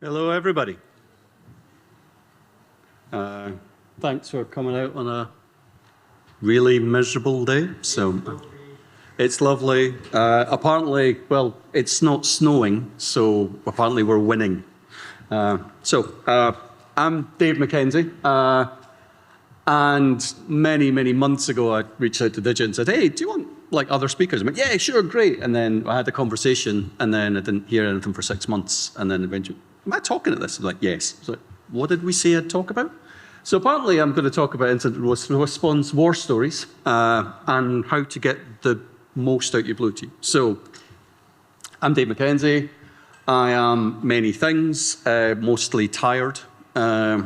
Hello, everybody. Thanks for coming out on a really miserable day. So it's lovely. Apparently, well, it's not snowing, so apparently we're winning. I'm Dave McKenzie, and many months ago I reached out to Digit and said, "Hey, do you want like other speakers?" I went, "Yeah, sure, great." And then I had a conversation, and then I didn't hear anything for 6 months, and then eventually, "Am I talking at this?" I was like, "Yes." I was like, "What did we say I'd talk about?" So apparently I'm going to talk about incident response war stories and how to get the most out your blue team. So I'm Dave McKenzie. I am many things, mostly tired. I've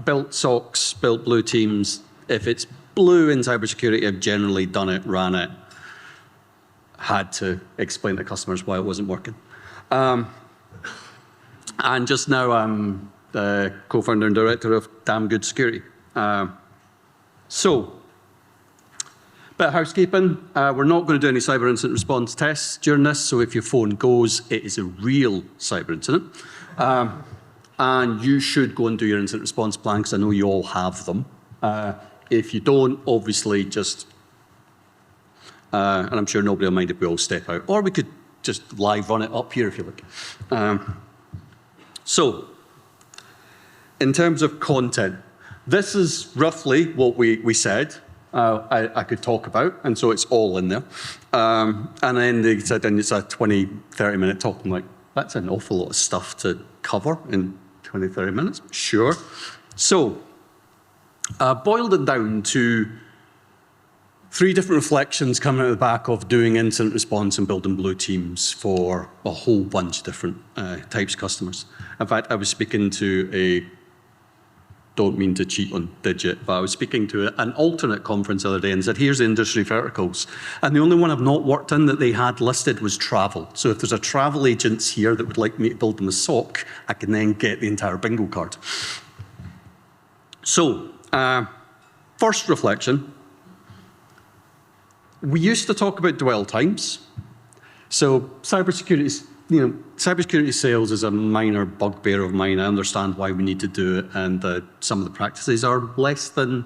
built SOCs, built blue teams. If it's blue in cybersecurity, I've generally done it, ran it, had to explain to customers why it wasn't working. And just now I'm the co-founder and director of Damn Good Security. So, bit of housekeeping. We're not going to do any cyber incident response tests during this, so if your phone goes, it is a real cyber incident. And you should go and do your incident response plan, because I know you all have them. If you don't, obviously just, and I'm sure nobody will mind if we all step out, or we could just live run it up here if you like. So, in terms of content, this is roughly what we said I could talk about, and so it's all in there. And then they said, and it's a 20, 30-minute talk. I'm like, that's an awful lot of stuff to cover in 20, 30 minutes. Sure. So, boiled it down to 3 different reflections coming out of the back of doing incident response and building blue teams for a whole bunch of different types of customers. In fact, I was speaking to don't mean to cheat on Digit, but I was speaking to an alternate conference the other day and said, here's the industry verticals. And the only one I've not worked in that they had listed was travel. So if there's a travel agents here that would like me to build them a SOC, I can then get the entire bingo card. So, first reflection. We used to talk about dwell times. So cybersecurity sales is a minor bugbear of mine. I understand why we need to do it, and some of the practices are less than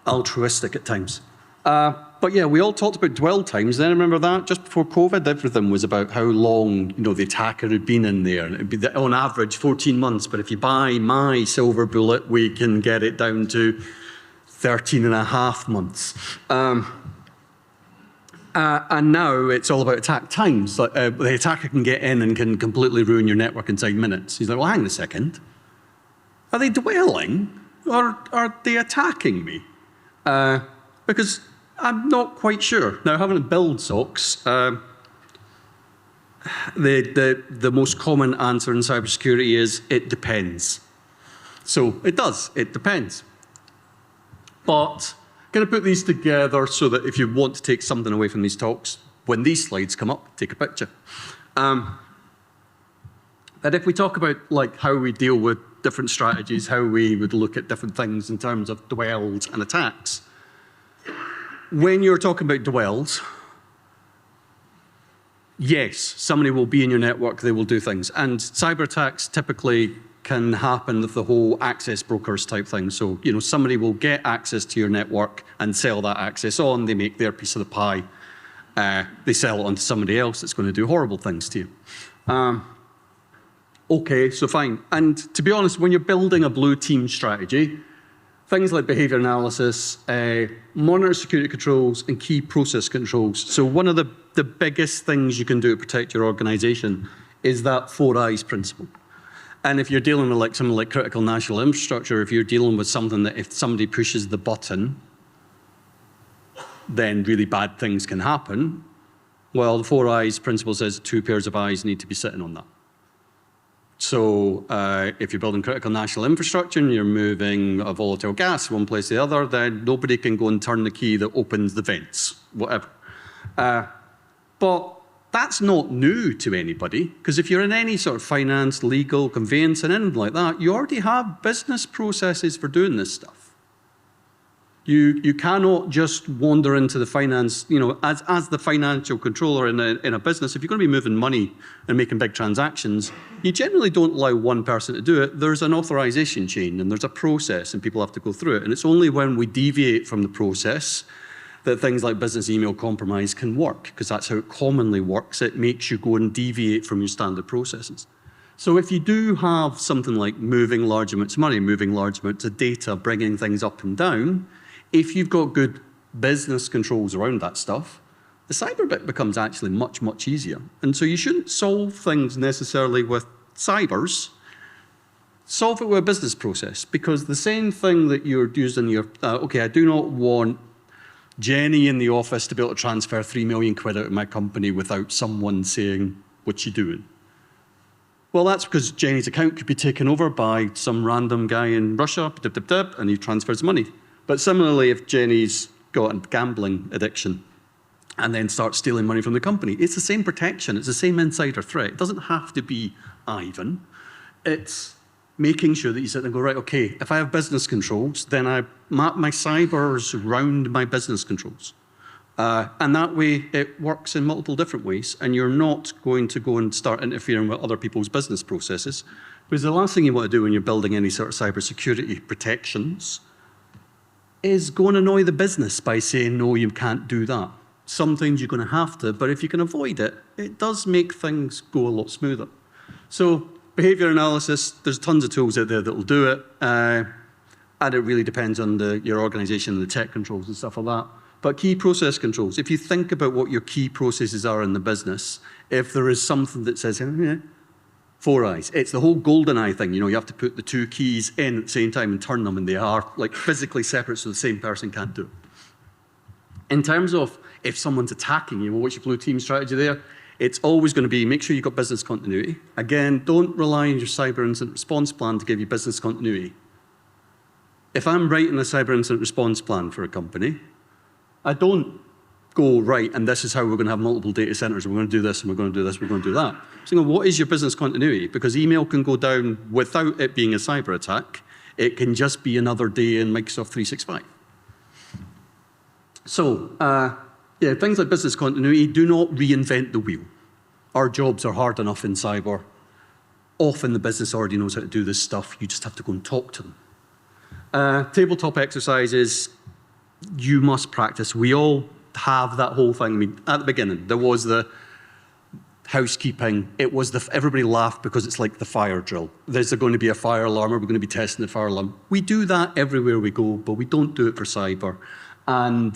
altruistic at times. But yeah, we all talked about dwell times. Then I remember that just before COVID, everything was about how long the attacker had been in there. And it'd be on average 14 months. But if you buy my silver bullet, we can get it down to 13 and a half months. And now it's all about attack times. Like, the attacker can get in and can completely ruin your network inside minutes. He's like, well, hang on a second. Are they dwelling or are they attacking me? Because I'm not quite sure. Now, having to build SOCs, the most common answer in cybersecurity is it depends. So it does, it depends. But going to put these together so that if you want to take something away from these talks, when these slides come up, take a picture. And if we talk about like how we deal with different strategies, how we would look at different things in terms of dwells and attacks, when you're talking about dwells, yes, somebody will be in your network, they will do things. And cyber attacks typically can happen with the whole access brokers type thing. So, somebody will get access to your network and sell that access on. They make their piece of the pie. They sell it on to somebody else that's going to do horrible things to you. Okay, so fine. And to be honest, when you're building a blue team strategy, things like behavior analysis, monitor security controls, and key process controls. So one of the biggest things you can do to protect your organization is that 4 eyes principle. And if you're dealing with something like critical national infrastructure, if you're dealing with something that if somebody pushes the button, then really bad things can happen, well, the 4 eyes principle says 2 pairs of eyes need to be sitting on that. So if you're building critical national infrastructure and you're moving a volatile gas from one place to the other, then nobody can go and turn the key that opens the vents, whatever. But that's not new to anybody, because if you're in any sort of finance, legal, conveyance, and anything like that, you already have business processes for doing this stuff. You cannot just wander into the finance, as the financial controller in a business. If you're going to be moving money and making big transactions, you generally don't allow one person to do it. There's an authorization chain and there's a process and people have to go through it. And it's only when we deviate from the process that things like business email compromise can work, because that's how it commonly works. It makes you go and deviate from your standard processes. So if you do have something like moving large amounts of money, moving large amounts of data, bringing things up and down, if you've got good business controls around that stuff, the cyber bit becomes actually much, much easier. And so you shouldn't solve things necessarily with cybers. Solve it with a business process, because the same thing that you're using okay, I do not want Jenny in the office to be able to transfer 3 million quid out of my company without someone saying, what you doing? Well, that's because Jenny's account could be taken over by some random guy in Russia, and he transfers money. But similarly, if Jenny's got a gambling addiction and then starts stealing money from the company, it's the same protection, it's the same insider threat. It doesn't have to be Ivan. It's making sure that you sit there and go, right, okay, if I have business controls, then I map my cybers around my business controls. And that way it works in multiple different ways, and you're not going to go and start interfering with other people's business processes, because the last thing you want to do when you're building any sort of cybersecurity protections is go and annoy the business by saying, no, you can't do that. Sometimes you're going to have to, but if you can avoid it, it does make things go a lot smoother. So behavior analysis, there's tons of tools out there that will do it, and it really depends on your organization and the tech controls and stuff like that. But key process controls, if you think about what your key processes are in the business, if there is something that says, 4 eyes. It's the whole golden eye thing. You have to put the 2 keys in at the same time and turn them, and they are like physically separate, so the same person can't do it. In terms of if someone's attacking you, what's your blue team strategy there? It's always going to be make sure you've got business continuity. Again, don't rely on your cyber incident response plan to give you business continuity. If I'm writing a cyber incident response plan for a company, I don't go, right, and this is how we're going to have multiple data centers, and we're going to do this, and we're going to do this, we're going to do that. So what is your business continuity? Because email can go down without it being a cyber attack. It can just be another day in Microsoft 365. So, things like business continuity, do not reinvent the wheel. Our jobs are hard enough in cyber. Often the business already knows how to do this stuff. You just have to go and talk to them. Tabletop exercises, you must practice. We all have that whole thing. I mean, at the beginning, there was the housekeeping. It was everybody laughed because it's like the fire drill. There's going to be a fire alarm, or we're going to be testing the fire alarm. We do that everywhere we go, but we don't do it for cyber. And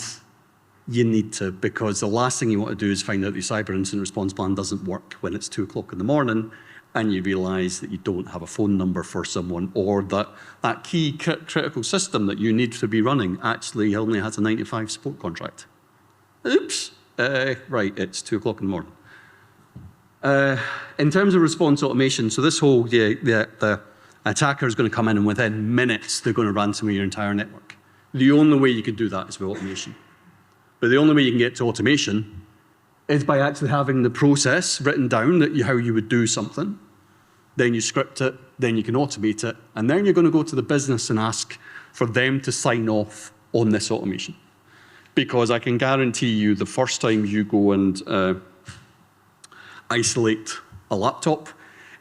you need to, because the last thing you want to do is find out your cyber incident response plan doesn't work when it's 2 o'clock in the morning, and you realize that you don't have a phone number for someone, or that key critical system that you need to be running actually only has a 9-to-5 support contract. Oops, right, it's 2 o'clock in the morning. In terms of response automation, so this whole, the attacker is going to come in and within minutes they're going to ransomware your entire network. The only way you can do that is with automation. But the only way you can get to automation is by actually having the process written down that how you would do something. Then you script it, then you can automate it, and then you're going to go to the business and ask for them to sign off on this automation. Because I can guarantee you the first time you go and isolate a laptop,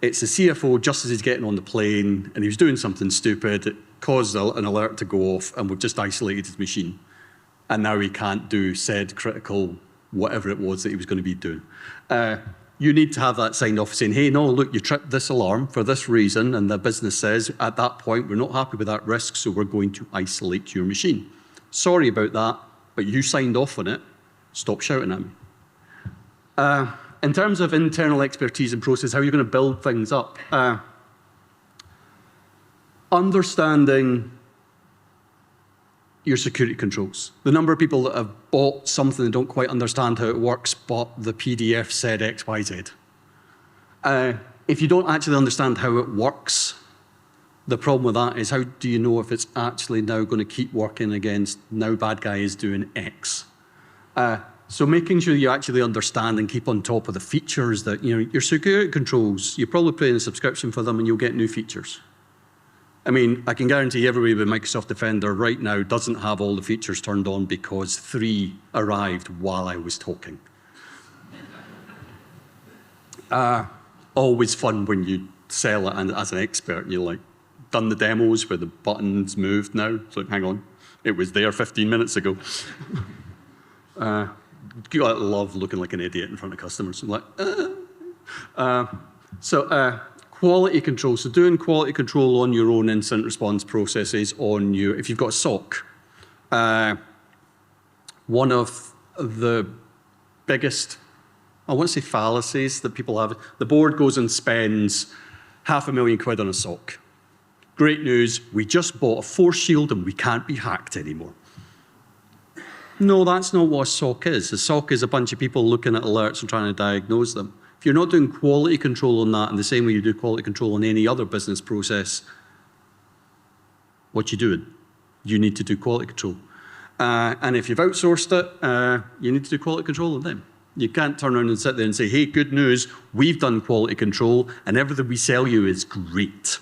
it's the CFO just as he's getting on the plane and he was doing something stupid, it caused an alert to go off, and we've just isolated his machine. And now he can't do said critical whatever it was that he was going to be doing. You need to have that signed off saying, hey, no, look, you tripped this alarm for this reason, and the business says, at that point, we're not happy with that risk, so we're going to isolate your machine. Sorry about that, but you signed off on it. Stop shouting at me. In terms of internal expertise and process, how are you going to build things up? Understanding your security controls. The number of people that have bought something and don't quite understand how it works, but the PDF said X, Y, Z. If you don't actually understand how it works, the problem with that is how do you know if it's actually now going to keep working against now bad guy is doing X? So making sure you actually understand and keep on top of the features that, your security controls, you're probably paying a subscription for them and you'll get new features. I mean, I can guarantee everybody with Microsoft Defender right now doesn't have all the features turned on because 3 arrived while I was talking. Always fun when you sell it and as an expert, you're like, done the demos where the buttons moved now. It's like, hang on, it was there 15 minutes ago. You love looking like an idiot in front of customers. I'm like, quality control. So doing quality control on your own incident response processes on your, if you've got a SOC, one of the biggest, I want to say fallacies that people have, the board goes and spends £500,000 on a SOC. Great news, we just bought a force shield and we can't be hacked anymore. No, that's not what a SOC is. A SOC is a bunch of people looking at alerts and trying to diagnose them. If you're not doing quality control on that in the same way you do quality control on any other business process, what you doing? You need to do quality control. And if you've outsourced it, you need to do quality control on them. You can't turn around and sit there and say, hey, good news, we've done quality control and everything we sell you is great.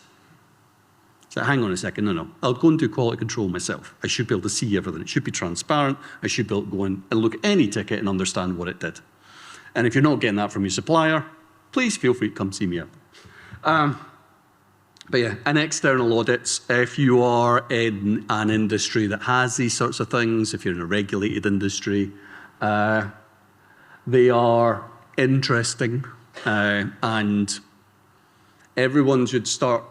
So hang on a second, no. I'll go and do quality control myself. I should be able to see everything. It should be transparent. I should be able to go in and look at any ticket and understand what it did. And if you're not getting that from your supplier, please feel free to come see me out. But yeah, and external audits, if you are in an industry that has these sorts of things, if you're in a regulated industry, they are interesting and everyone should start.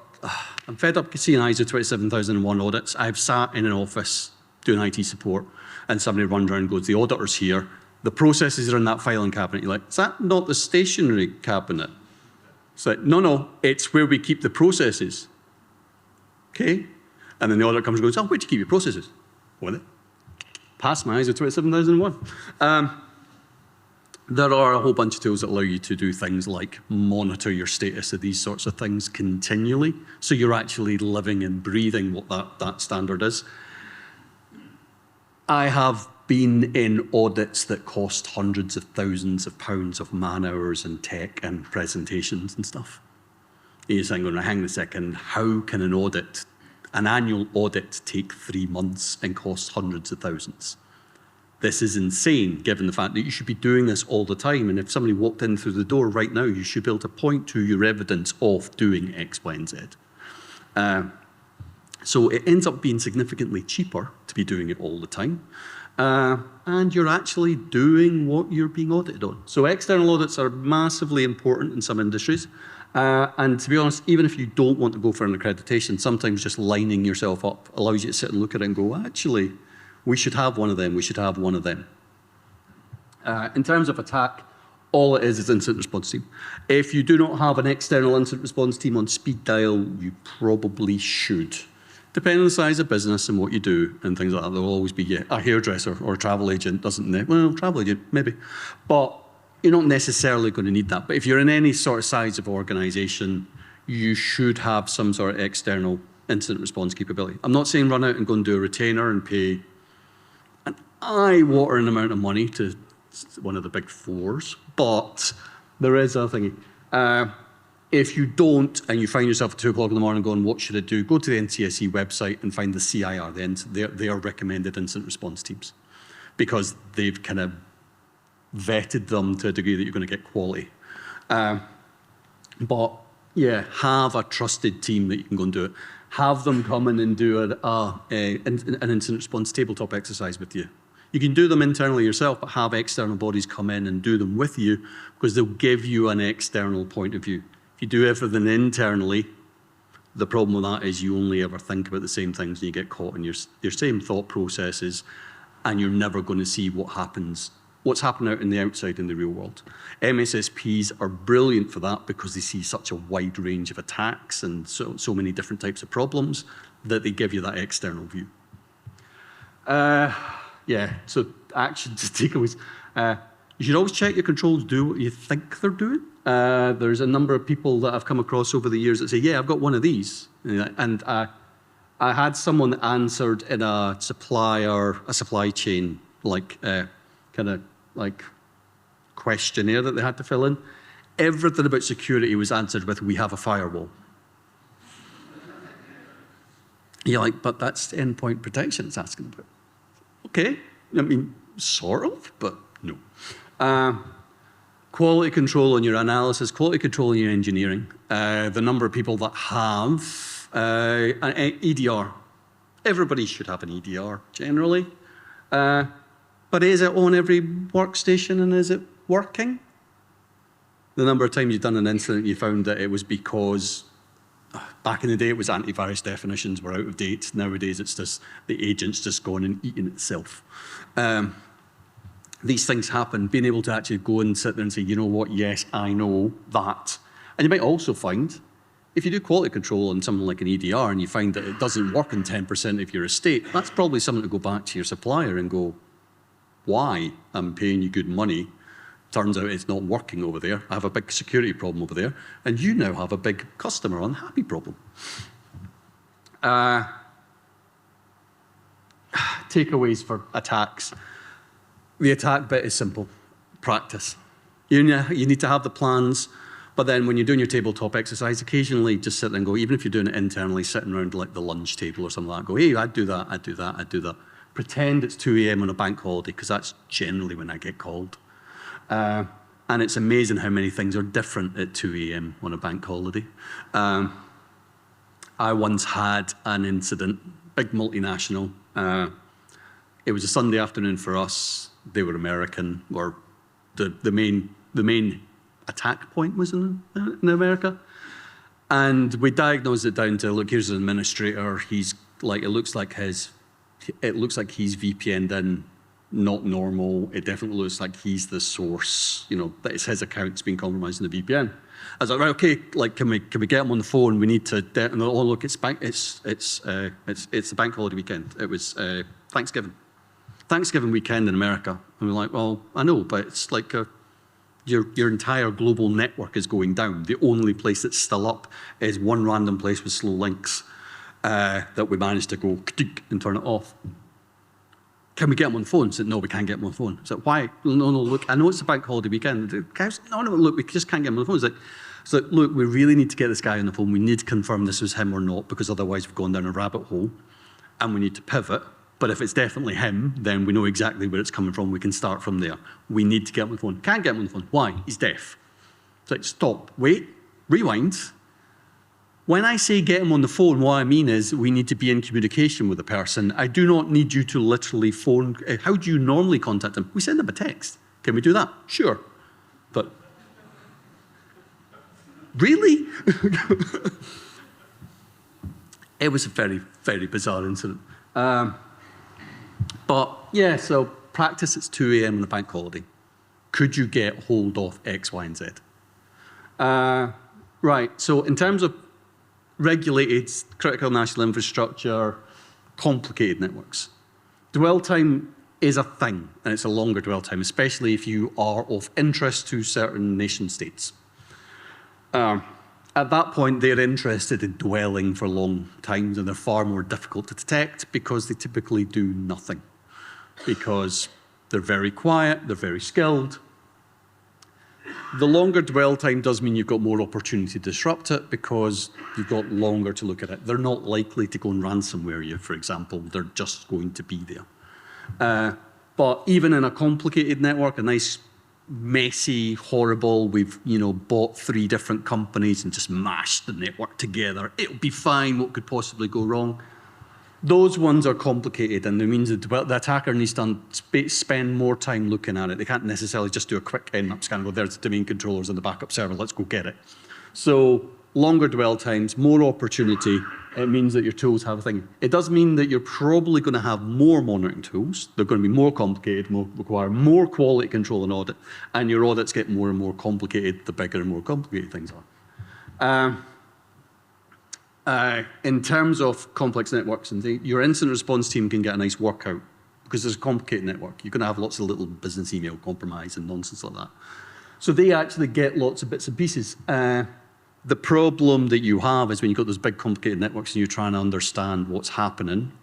I'm fed up seeing ISO 27001 audits. I've sat in an office doing IT support and somebody runs around and goes, the auditor's here. The processes are in that filing cabinet. You're like, is that not the stationary cabinet? It's like, no, it's where we keep the processes. Okay? And then the auditor comes and goes, oh, where'd you keep your processes? Well, pass my ISO 27001. There are a whole bunch of tools that allow you to do things like monitor your status of these sorts of things continually, so you're actually living and breathing what that standard is. I have been in audits that cost hundreds of thousands of pounds of man hours and tech and presentations and stuff. You're saying, hang on a second, how can an annual audit take 3 months and cost hundreds of thousands? This is insane, given the fact that you should be doing this all the time. And if somebody walked in through the door right now, you should be able to point to your evidence of doing X, Y, and Z. So it ends up being significantly cheaper to be doing it all the time. And you're actually doing what you're being audited on. So external audits are massively important in some industries. And to be honest, even if you don't want to go for an accreditation, sometimes just lining yourself up allows you to sit and look at it and go, actually, we should have one of them, we should have one of them. In terms of attack, all it is incident response team. If you do not have an external incident response team on speed dial, you probably should. Depending on the size of business and what you do and things like that, there will always be a hairdresser or a travel agent doesn't, well, travel agent, maybe. But you're not necessarily going to need that. But if you're in any sort of size of organization, you should have some sort of external incident response capability. I'm not saying run out and go and do a retainer and pay an eye-watering amount of money to one of the big fours, but there is a thing. If you don't, and you find yourself at 2 o'clock in the morning going, what should I do? Go to the NCSE website and find the CIR, they are recommended incident response teams, because they've kind of vetted them to a degree that you're going to get quality. But yeah, have a trusted team that you can go and do it. Have them come in and do an incident response tabletop exercise with you. You can do them internally yourself, but have external bodies come in and do them with you, because they'll give you an external point of view. If you do everything internally, the problem with that is you only ever think about the same things and you get caught in your same thought processes, and you're never going to see what's happening out in the outside in the real world. MSSPs are brilliant for that because they see such a wide range of attacks and so many different types of problems that they give you that external view. Yeah, so actions to takeaways. You should always check your controls do what you think they're doing. There's a number of people that I've come across over the years that say, yeah, I've got one of these. And I had someone that answered in a supply chain, kind of like questionnaire that they had to fill in. Everything about security was answered with, we have a firewall. You're like, but that's endpoint protection it's asking about. Okay, I mean, sort of, but no. Quality control on your analysis, quality control in your engineering. The number of people that have an EDR. Everybody should have an EDR, generally. But is it on every workstation and is it working? The number of times you've done an incident, you found that it was because back in the day it was antivirus definitions were out of date. Nowadays it's just the agent's just gone and eaten itself. These things happen. Being able to actually go and sit there and say, you know what, yes, I know that. And you might also find, if you do quality control on something like an EDR and you find that it doesn't work in 10% of your estate, that's probably something to go back to your supplier and go, why? I'm paying you good money. Turns out it's not working over there. I have a big security problem over there. And you now have a big customer unhappy problem. Takeaways for attacks. The attack bit is simple. Practice. You need to have the plans, but then when you're doing your tabletop exercise, occasionally just sit there and go, even if you're doing it internally, sitting around like the lunch table or something like that, go, hey, I'd do that, I'd do that, I'd do that. Pretend it's 2 a.m. on a bank holiday, because that's generally when I get called. And it's amazing how many things are different at 2 a.m. on a bank holiday. I once had an incident, big multinational. It was a Sunday afternoon for us. They were American, or the main attack point was in America. And we diagnosed it down to, look, here's an administrator. He's like, it looks like he's VPN'd in, not normal. It definitely looks like he's the source, that it's his account's been compromised in the VPN. I was like, right, okay, like, can we get him on the phone? We need to, and oh, look, it's the bank holiday weekend. It was Thanksgiving weekend in America. And we're like, well, I know, but it's like your entire global network is going down. The only place that's still up is one random place with slow links that we managed to go and turn it off. Can we get him on the phone? I said, no, we can't get him on the phone. I said, why? No, look, I know it's a bank holiday weekend. The guy said, no, look, we just can't get him on the phone. It's like, look, we really need to get this guy on the phone. We need to confirm this was him or not, because otherwise we've gone down a rabbit hole and we need to pivot. But if it's definitely him, then we know exactly where it's coming from. We can start from there. We need to get him on the phone. Can't get him on the phone. Why? He's deaf. It's like, stop, wait, rewind. When I say get him on the phone, what I mean is we need to be in communication with the person. I do not need you to literally phone. How do you normally contact them? We send them a text. Can we do that? Sure. But really? It was a very, very bizarre incident. But yeah, so practice, it's 2 a.m. on a bank holiday. Could you get hold of X, Y, and Z? Right, so in terms of regulated, critical national infrastructure, complicated networks, dwell time is a thing, and it's a longer dwell time, especially if you are of interest to certain nation states. At that point, they're interested in dwelling for long times, and they're far more difficult to detect because they typically do nothing. Because they're very quiet, they're very skilled. The longer dwell time does mean you've got more opportunity to disrupt it because you've got longer to look at it. They're not likely to go and ransomware you, for example. They're just going to be there. But even in a complicated network, a nice, messy, horrible, we've bought 3 different companies and just mashed the network together. It'll be fine, what could possibly go wrong? Those ones are complicated, and it means the attacker needs to spend more time looking at it. They can't necessarily just do a quick nmap scan and go, there's the domain controllers on the backup server, let's go get it. So longer dwell times, more opportunity. It means that your tools have a thing. It does mean that you're probably going to have more monitoring tools. They're going to be more complicated, require more quality control and audit, and your audits get more and more complicated the bigger and more complicated things are. In terms of complex networks, and your incident response team can get a nice workout because there's a complicated network. You're going to have lots of little business email compromise and nonsense like that. So they actually get lots of bits and pieces. The problem that you have is when you've got those big complicated networks and you're trying to understand what's happening,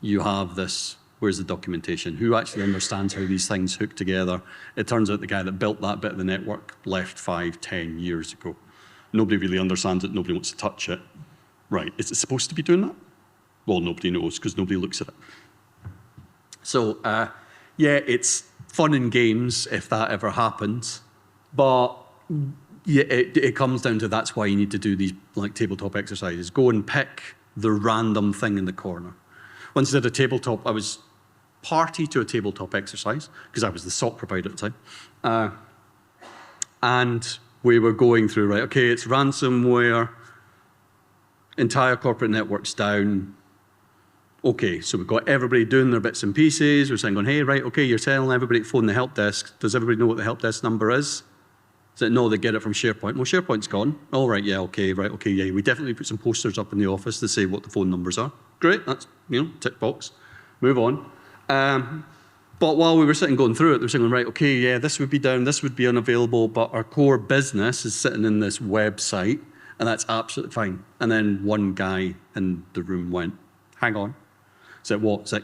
you have this, where's the documentation? Who actually understands how these things hook together? It turns out the guy that built that bit of the network left 5, 10 years ago. Nobody really understands it, nobody wants to touch it. Right, is it supposed to be doing that? Well, nobody knows because nobody looks at it. So, yeah, it's fun and games if that ever happens, but yeah, it comes down to that's why you need to do these like tabletop exercises. Go and pick the random thing in the corner. Once I did a tabletop, I was party to a tabletop exercise because I was the SOC provider at the time. And we were going through, right, okay, it's ransomware, entire corporate network's down. Okay, so we've got everybody doing their bits and pieces. We're saying, going, hey, right, okay, you're telling everybody to phone the help desk. Does everybody know what the help desk number is? Is it no, they get it from SharePoint? Well, SharePoint's gone. All right, yeah, okay, yeah. We definitely put some posters up in the office to say what the phone numbers are. Great, that's, tick box. Move on. But while we were sitting going through it, they were saying, right, okay, yeah, this would be down, this would be unavailable, but our core business is sitting in this website, and that's absolutely fine. And then one guy in the room went, hang on. It's like, what? It's like,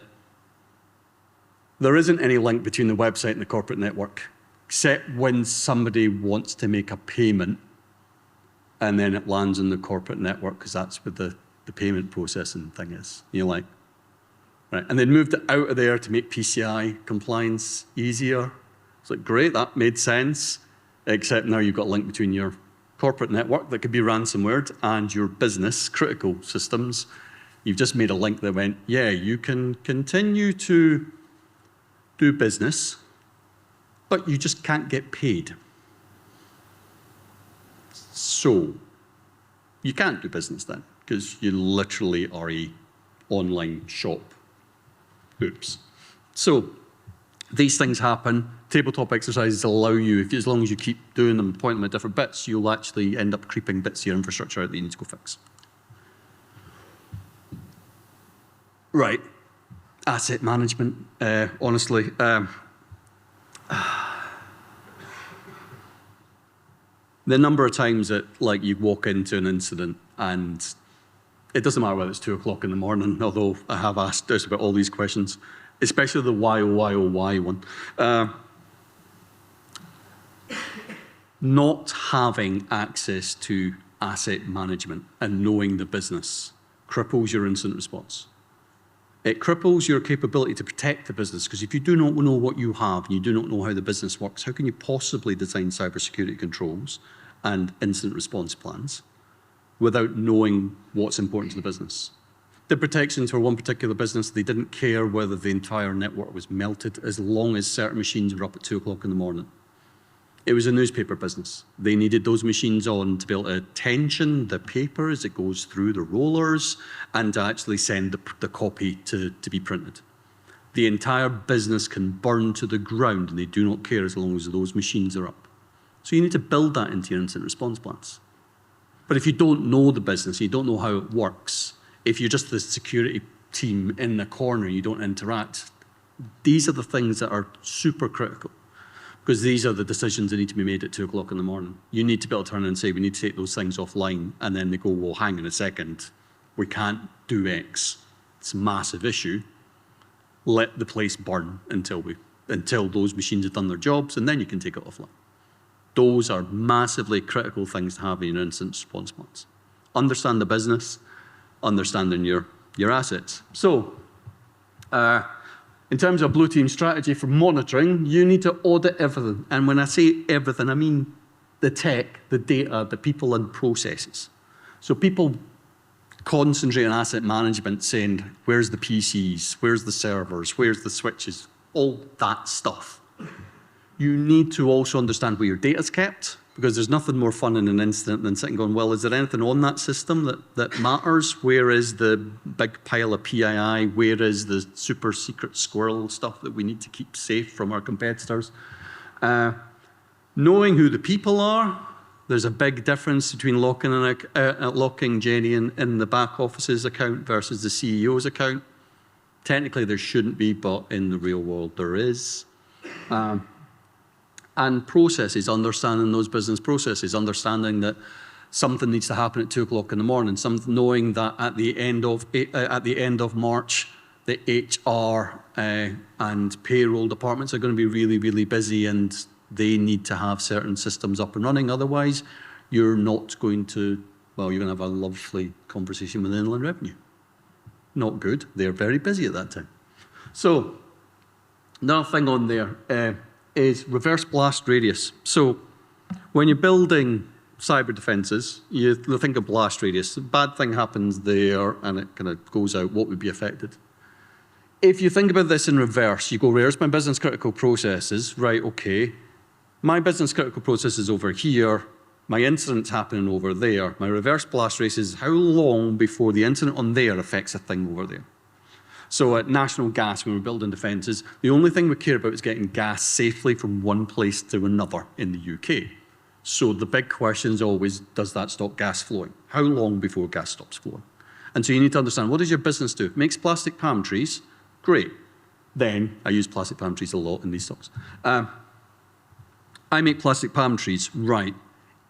there isn't any link between the website and the corporate network, except when somebody wants to make a payment, and then it lands in the corporate network, because that's what the payment processing thing is. You're like, right. And they moved it out of there to make PCI compliance easier. It's like, great, that made sense, except now you've got a link between your corporate network that could be ransomware and your business critical systems. You've just made a link that went, yeah, you can continue to do business, but you just can't get paid. So you can't do business then, because you literally are a online shop. Oops. So these things happen. Tabletop exercises allow you, as long as you keep doing them, point them at different bits, you'll actually end up creeping bits of your infrastructure out that you need to go fix. Right. Asset management, honestly. The number of times that you walk into an incident and it doesn't matter whether it's 2 o'clock in the morning, although I have asked us about all these questions, especially the why one. Not having access to asset management and knowing the business cripples your incident response. It cripples your capability to protect the business, because if you do not know what you have and you do not know how the business works, how can you possibly design cybersecurity controls and incident response plans without knowing what's important to the business? The protections for one particular business, they didn't care whether the entire network was melted as long as certain machines were up at 2 o'clock in the morning. It was a newspaper business. They needed those machines on to be able to tension the paper as it goes through the rollers and to actually send the copy to be printed. The entire business can burn to the ground and they do not care as long as those machines are up. So you need to build that into your incident response plans. But if you don't know the business, you don't know how it works, if you're just the security team in the corner, you don't interact, these are the things that are super critical. Because these are the decisions that need to be made at 2 o'clock in the morning. You need to be able to turn and say, we need to take those things offline. And then they go, well, hang on a second. We can't do X. It's a massive issue. Let the place burn until those machines have done their jobs, and then you can take it offline. Those are massively critical things to have in your incident response plans. Understand the business, understanding your assets. So, in terms of blue team strategy for monitoring, you need to audit everything. And when I say everything, I mean the tech, the data, the people and processes. So people concentrate on asset management saying, where's the PCs, where's the servers, where's the switches, all that stuff. You need to also understand where your data's kept, because there's nothing more fun in an incident than sitting going, well, is there anything on that system that matters? Where is the big pile of PII? Where is the super secret squirrel stuff that we need to keep safe from our competitors? Knowing who the people are, there's a big difference between locking Jenny in the back office's account versus the CEO's account. Technically, there shouldn't be, but in the real world, there is. And processes, understanding those business processes, understanding that something needs to happen at 2 o'clock in the morning, knowing that at the end of March, the HR and payroll departments are going to be really, really busy and they need to have certain systems up and running. Otherwise, you're not going to, well, you're going to have a lovely conversation with Inland Revenue. Not good. They're very busy at that time. So another thing on there is reverse blast radius. So when you're building cyber defenses, you think of blast radius. A bad thing happens there and it kind of goes out. What would be affected? If you think about this in reverse, you go, where's my business critical processes? Right, okay. My business critical process is over here. My incident's happening over there. My reverse blast radius is how long before the incident on there affects a thing over there. So at National Gas, when we're building defences, the only thing we care about is getting gas safely from one place to another in the UK. So the big question is always, does that stop gas flowing? How long before gas stops flowing? And so you need to understand, what does your business do? It makes plastic palm trees. Great. Then, I use plastic palm trees a lot in these talks. I make plastic palm trees, right.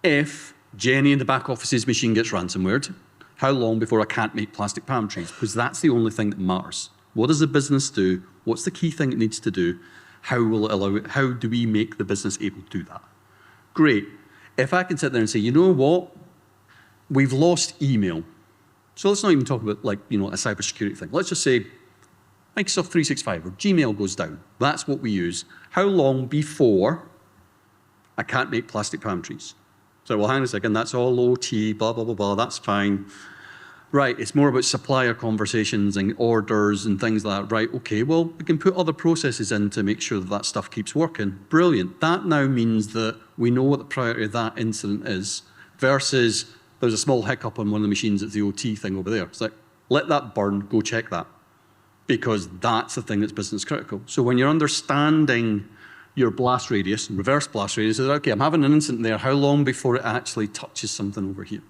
If Jenny in the back office's machine gets ransomwared, how long before I can't make plastic palm trees? Because that's the only thing that matters. What does the business do? What's the key thing it needs to do? How will it allow it? How do we make the business able to do that? Great. If I can sit there and say, you know what? We've lost email. So let's not even talk about like, a cybersecurity thing. Let's just say Microsoft 365 or Gmail goes down. That's what we use. How long before I can't make plastic palm trees? So, well, hang on a second, that's all OT, blah, blah, blah, blah, that's fine. Right, it's more about supplier conversations and orders and things like that. Right, okay, well, we can put other processes in to make sure that that stuff keeps working. Brilliant. That now means that we know what the priority of that incident is versus there's a small hiccup on one of the machines at the OT thing over there. It's like, let that burn, go check that. Because that's the thing that's business critical. So when you're understanding your blast radius and reverse blast radius, it's okay, I'm having an incident there, how long before it actually touches something over here?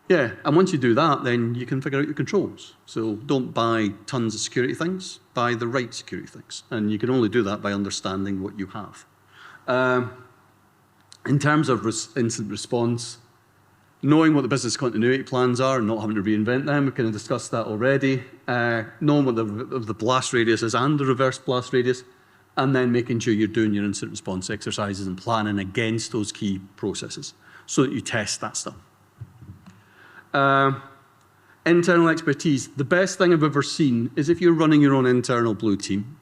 Yeah, and once you do that, then you can figure out your controls. So don't buy tons of security things, buy the right security things. And you can only do that by understanding what you have. In terms of incident response, knowing what the business continuity plans are and not having to reinvent them, we kind of discussed that already. Knowing what the blast radius is and the reverse blast radius, and then making sure you're doing your incident response exercises and planning against those key processes so that you test that stuff. Internal expertise. The best thing I've ever seen is if you're running your own internal blue team,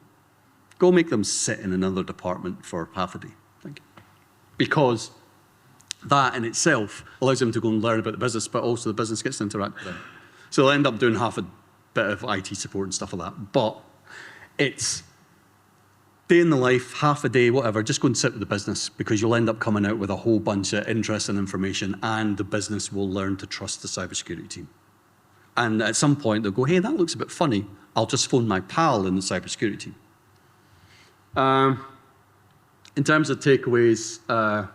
go make them sit in another department for half a day. Thank you. Because that in itself allows them to go and learn about the business, but also the business gets to interact with them. So they'll end up doing half a bit of IT support and stuff like that. But it's day in the life, half a day, whatever, just go and sit with the business because you'll end up coming out with a whole bunch of interesting information and the business will learn to trust the cybersecurity team. And at some point they'll go, hey, that looks a bit funny. I'll just phone my pal in the cybersecurity team. In terms of takeaways,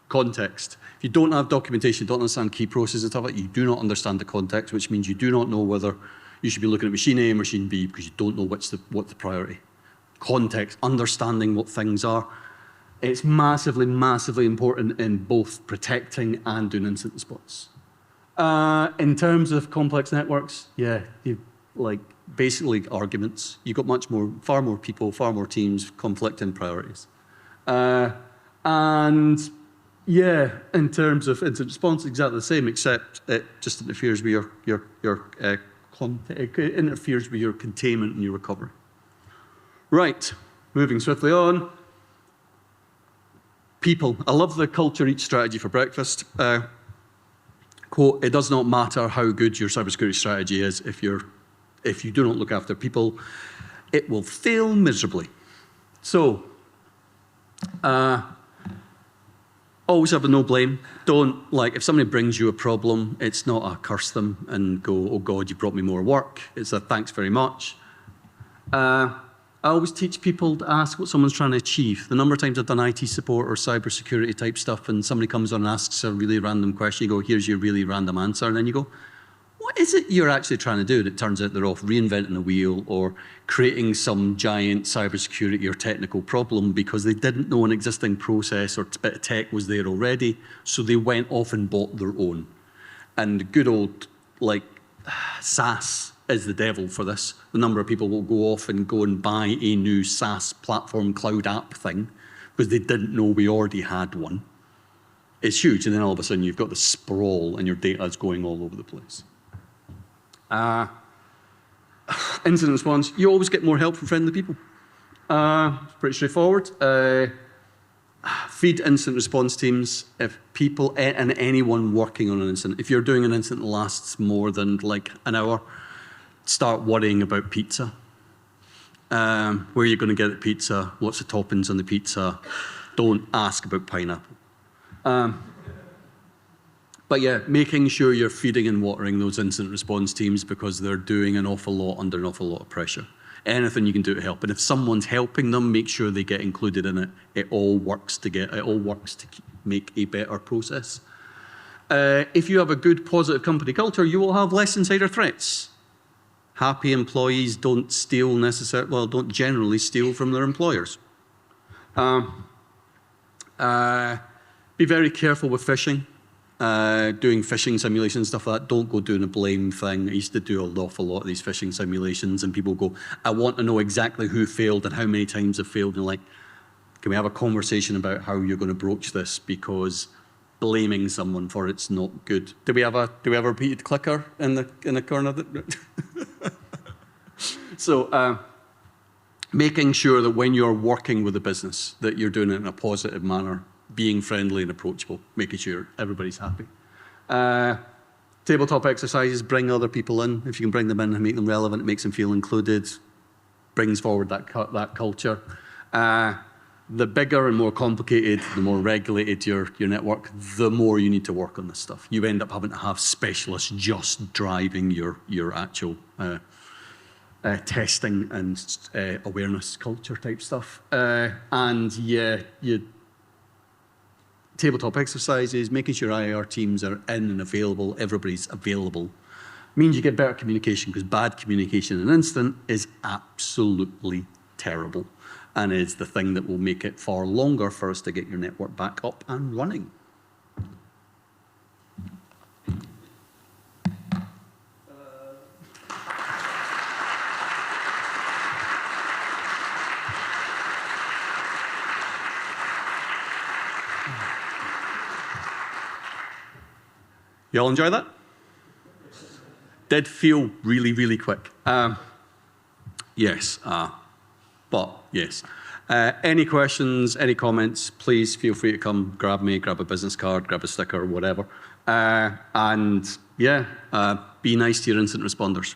context. If you don't have documentation, don't understand key processes and stuff like that, you do not understand the context, which means you do not know whether you should be looking at machine A or machine B because you don't know what's the priority. Context, understanding what things are. It's massively, massively important in both protecting and doing incident response. In terms of complex networks, yeah, basically arguments. You've got far more people, far more teams, conflicting priorities. And yeah, in terms of incident response, exactly the same, except it just interferes with it interferes with your containment and your recovery. Right, moving swiftly on. People. I love the culture eats strategy for breakfast. Quote, it does not matter how good your cybersecurity strategy is if you do not look after people, it will fail miserably. So, always have a no blame. Don't, if somebody brings you a problem, it's not a curse them and go, oh God, you brought me more work. It's a thanks very much. I always teach people to ask what someone's trying to achieve. The number of times I've done IT support or cybersecurity type stuff and somebody comes on and asks a really random question, you go, here's your really random answer, and then you go, what is it you're actually trying to do? And it turns out they're off reinventing the wheel or creating some giant cybersecurity or technical problem because they didn't know an existing process or a bit of tech was there already, so they went off and bought their own. And good old, SaaS is the devil for this. The number of people will go off and go and buy a new SaaS platform cloud app thing because they didn't know we already had one. is huge, and then all of a sudden you've got the sprawl and your data is going all over the place. Incident response, you always get more help from friendly people. It's pretty straightforward. Feed incident response teams. If people and anyone working on an incident, if you're doing an incident that lasts more than like an hour, start worrying about pizza. Where you're going to get the pizza, what's the toppings on the pizza. Don't ask about pineapple. But yeah, making sure you're feeding and watering those incident response teams because they're doing an awful lot under an awful lot of pressure. Anything you can do to help. And if someone's helping them, make sure they get included in it. It all works to make a better process. If you have a good, positive company culture, you will have less insider threats. Happy employees don't don't generally steal from their employers. Be very careful with phishing. Doing phishing simulations, stuff like that. Don't go doing a blame thing. I used to do an awful lot of these phishing simulations, and people go, I want to know exactly who failed and how many times have failed. And like, can we have a conversation about how you're going to broach this? Because blaming someone for it's not good. Do we have a repeated clicker in the corner? So making sure that when you're working with a business that you're doing it in a positive manner, being friendly and approachable, making sure everybody's happy. Tabletop exercises, bring other people in. If you can bring them in and make them relevant, it makes them feel included, brings forward that culture. The bigger and more complicated, the more regulated your network, the more you need to work on this stuff. You end up having to have specialists just driving your actual testing and awareness culture type stuff. And yeah, tabletop exercises, making sure IR teams are in and available, everybody's available, means you get better communication, because bad communication in an instant is absolutely terrible and is the thing that will make it far longer for us to get your network back up and running. You all enjoy that? Did feel really, really quick. Yes, but yes. Any questions, any comments, please feel free to come grab me, grab a business card, grab a sticker, whatever. And yeah, be nice to your incident responders.